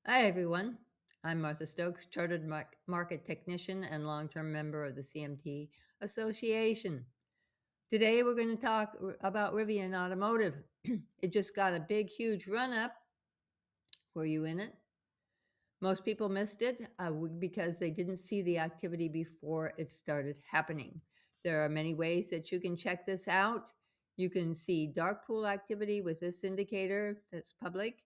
Hi, everyone. I'm Martha Stokes, Chartered Market Technician and long-term member of the CMT Association. Today, we're going to talk about Rivian Automotive. It just got a big, huge run-up. Were you in it? Most people missed it because they didn't see the activity before it started happening. There are many ways that you can check this out. You can see dark pool activity with this indicator that's public.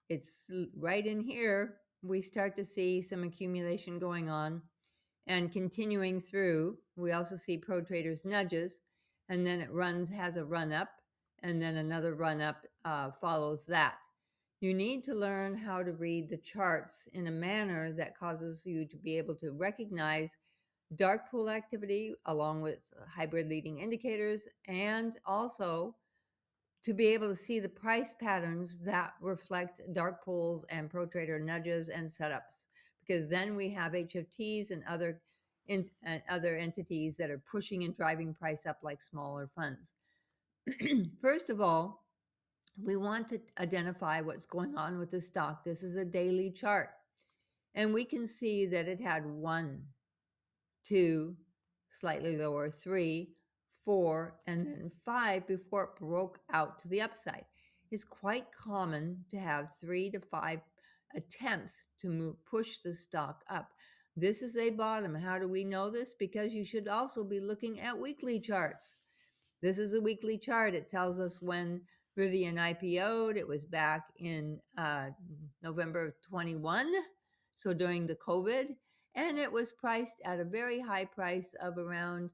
It's right in here. We start to see some accumulation going on and continuing through. We also see pro traders nudges, and then has a run up, and then another run up follows that. You need to learn how to read the charts in a manner that causes you to be able to recognize dark pool activity along with hybrid leading indicators, and also to be able to see the price patterns that reflect dark pools and pro trader nudges and setups, because then we have HFTs and other entities that are pushing and driving price up like smaller funds. First of all, we want to identify what's going on with the stock. This is a daily chart, and we can see that it had 1, 2, slightly lower, 3, 4, and then 5 before it broke out to the upside. It's quite common to have 3 to 5 attempts to push the stock up. This is a bottom. How do we know this? Because you should also be looking at weekly charts. This is a weekly chart. It tells us when Rivian IPO'd. It was back in November of 21, so during the COVID, and it was priced at a very high price of around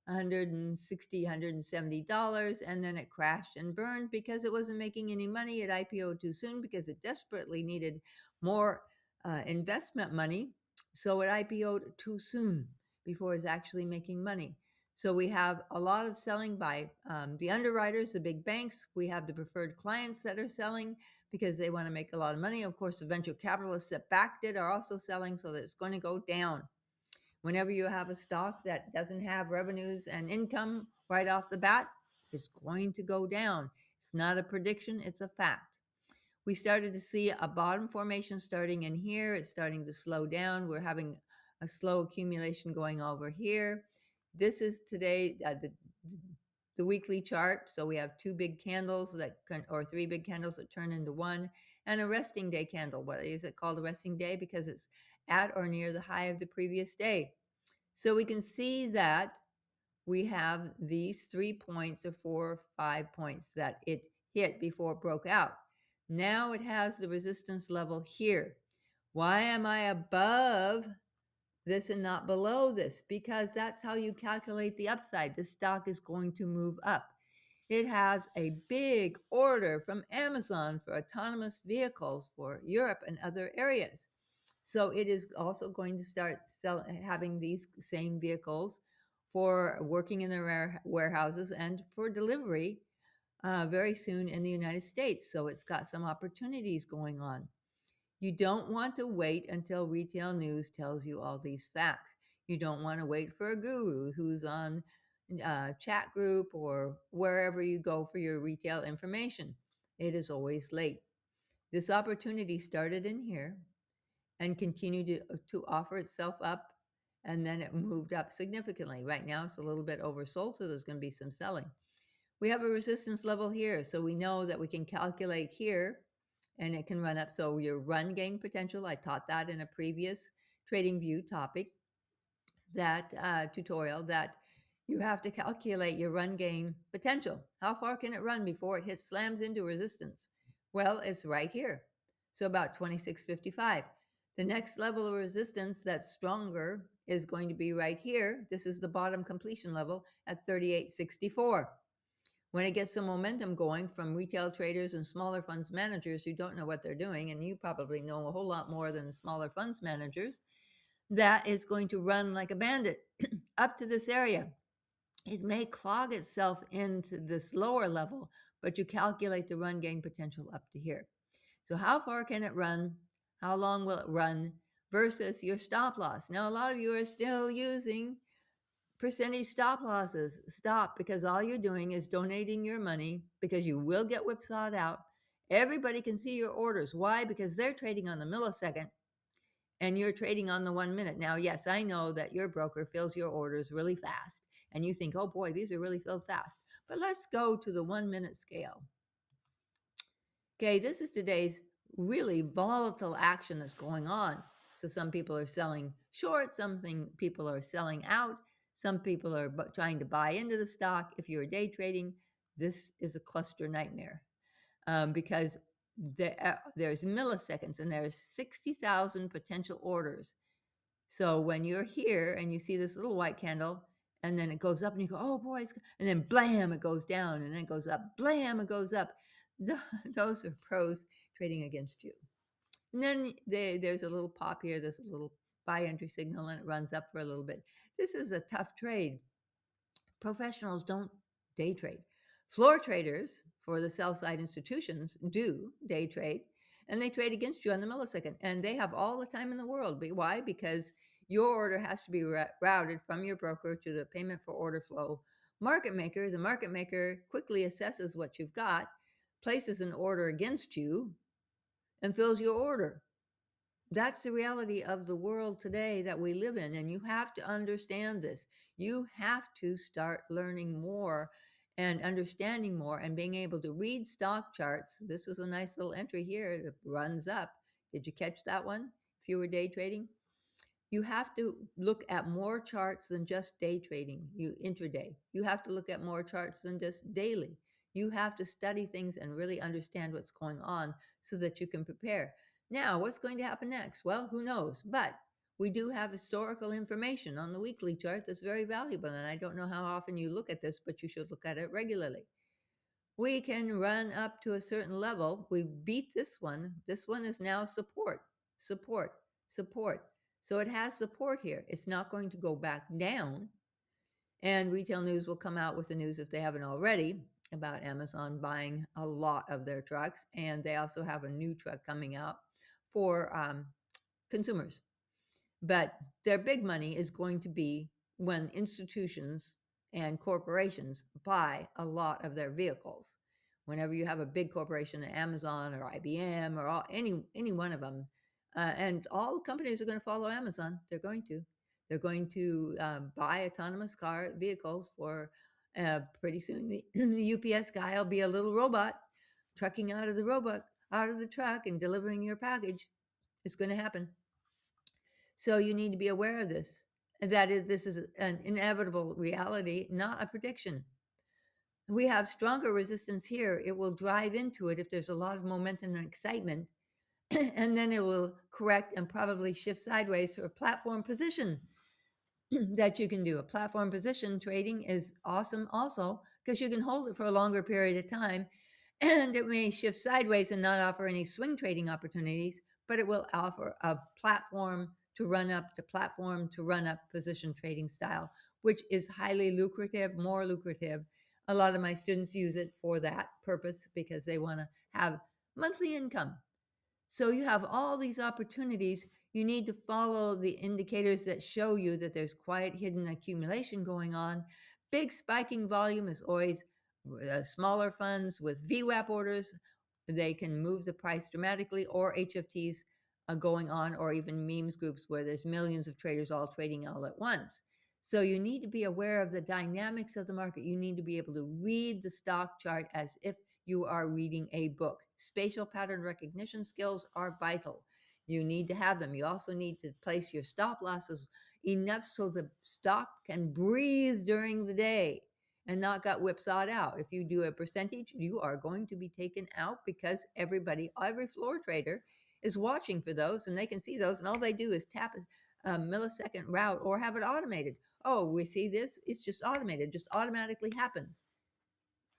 $160, $170, and then it crashed and burned because it wasn't making any money. It IPO'd too soon because it desperately needed more investment money, so it IPO'd too soon before it's actually making money. So we have a lot of selling by the underwriters, the big banks. We have the preferred clients that are selling because they want to make a lot of money. Of course, the venture capitalists that backed it are also selling, so that it's going to go down. Whenever you have a stock that doesn't have revenues and income right off the bat, it's going to go down. It's not a prediction, it's a fact. We started to see a bottom formation starting in here. It's starting to slow down. We're having a slow accumulation going over here. This is today the weekly chart. So we have 2 big candles or 3 big candles that turn into 1, and a resting day candle. What is it called a resting day? Because it's at or near the high of the previous day. So we can see that we have these 3 points or 4 or 5 points that it hit before it broke out. Now it has the resistance level here. Why am I above this and not below this? Because that's how you calculate the upside. The stock is going to move up. It has a big order from Amazon for autonomous vehicles for Europe and other areas. So it is also going to start having these same vehicles for working in their warehouses and for delivery very soon in the United States. So it's got some opportunities going on. You don't want to wait until retail news tells you all these facts. You don't want to wait for a guru who's on chat group or wherever you go for your retail information. It is always late. This opportunity started in here and continued to offer itself up, and then it moved up significantly. Right now it's a little bit oversold, so there's going to be some selling. We have a resistance level here, so we know that we can calculate here and it can run up. So your run gain potential, I taught that in a previous trading view topic, that tutorial, that you have to calculate your run gain potential. How far can it run before it slams into resistance? Well, it's right here. So about 26.55. The next level of resistance that's stronger is going to be right here. This is the bottom completion level at 38.64. When it gets some momentum going from retail traders and smaller funds managers who don't know what they're doing, and you probably know a whole lot more than smaller funds managers, that is going to run like a bandit up to this area. It may clog itself into this lower level, but you calculate the run gain potential up to here. So how far can it run? How long will it run versus your stop loss? Now, a lot of you are still using percentage stop losses. Stop, because all you're doing is donating your money, because you will get whipsawed out Everybody can see your orders. Why? Because they're trading on the millisecond and you're trading on the 1 minute. Now, yes, I know that your broker fills your orders really fast and you think, oh boy, these are really filled fast. But let's go to the 1 minute scale. Okay, this is today's really volatile action that's going on. So some people are selling short, people are selling out, some people are trying to buy into the stock. If you're day trading, this is a cluster nightmare because there's milliseconds and there's 60,000 potential orders. So when you're here and you see this little white candle and then it goes up and you go, oh boy, and then blam, it goes down and then it goes up, blam, it goes up. Those are pros trading against you. And then there's a little pop here, there's a little buy entry signal and it runs up for a little bit. This is a tough trade. Professionals don't day trade. Floor traders for the sell side institutions do day trade and they trade against you on the millisecond and they have all the time in the world. Why? Because your order has to be routed from your broker to the payment for order flow market maker. The market maker quickly assesses what you've got, places an order against you, and fills your order. That's the reality of the world today that we live in. And you have to understand this. You have to start learning more and understanding more and being able to read stock charts. This is a nice little entry here that runs up. Did you catch that one? If you were day trading, you have to look at more charts than just day trading, intraday. You have to look at more charts than just daily. You have to study things and really understand what's going on so that you can prepare. Now, what's going to happen next? Well, who knows? But we do have historical information on the weekly chart that's very valuable. And I don't know how often you look at this, but you should look at it regularly. We can run up to a certain level. We beat this one. This one is now support, support, support. So it has support here. It's not going to go back down. And Retail News will come out with the news, if they haven't already, about Amazon buying a lot of their trucks. And they also have a new truck coming out for consumers. But their big money is going to be when institutions and corporations buy a lot of their vehicles. Whenever you have a big corporation, Amazon or IBM or any one of them, and all companies are going to follow Amazon. They're going to buy autonomous car vehicles for pretty soon. The UPS guy will be a little robot trucking out of the truck and delivering your package. It's going to happen. So you need to be aware of this. This is an inevitable reality, not a prediction. We have stronger resistance here. It will drive into it if there's a lot of momentum and excitement, and then it will correct and probably shift sideways for a platform position that you can do. A platform position trading is awesome also because you can hold it for a longer period of time, and it may shift sideways and not offer any swing trading opportunities, but it will offer a platform to run up position trading style, which is highly lucrative, more lucrative. A lot of my students use it for that purpose because they want to have monthly income. So you have all these opportunities. You need to follow the indicators that show you that there's quiet hidden accumulation going on. Big spiking volume is always smaller funds with VWAP orders. They can move the price dramatically, or HFTs going on, or even memes groups where there's millions of traders all trading all at once. So you need to be aware of the dynamics of the market. You need to be able to read the stock chart as if you are reading a book. Spatial pattern recognition skills are vital. You need to have them. You also need to place your stop losses enough so the stock can breathe during the day and not got whipsawed out. If you do a percentage, you are going to be taken out because every floor trader is watching for those and they can see those, and all they do is tap a millisecond route or have it automated. Oh, we see this, it's just automated, just automatically happens.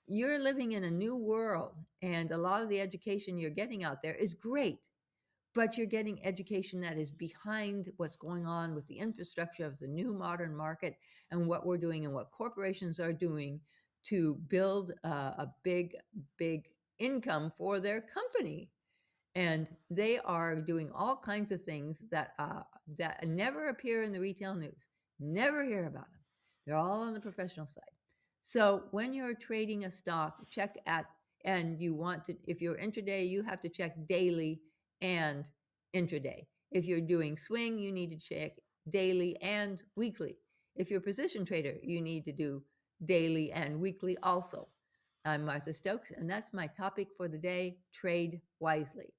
You're living in a new world, and a lot of the education you're getting out there is great, but you're getting education that is behind what's going on with the infrastructure of the new modern market and what we're doing and what corporations are doing to build a big income for their company. And they are doing all kinds of things that never appear in the retail news. Never hear about them. They're all on the professional side. So when you're trading a stock, check at And you want to, if you're intraday, you have to check daily and intraday. If you're doing swing, you need to check daily and weekly. If you're a position trader, you need to do daily and weekly also. I'm Martha Stokes, and that's my topic for the day: trade wisely.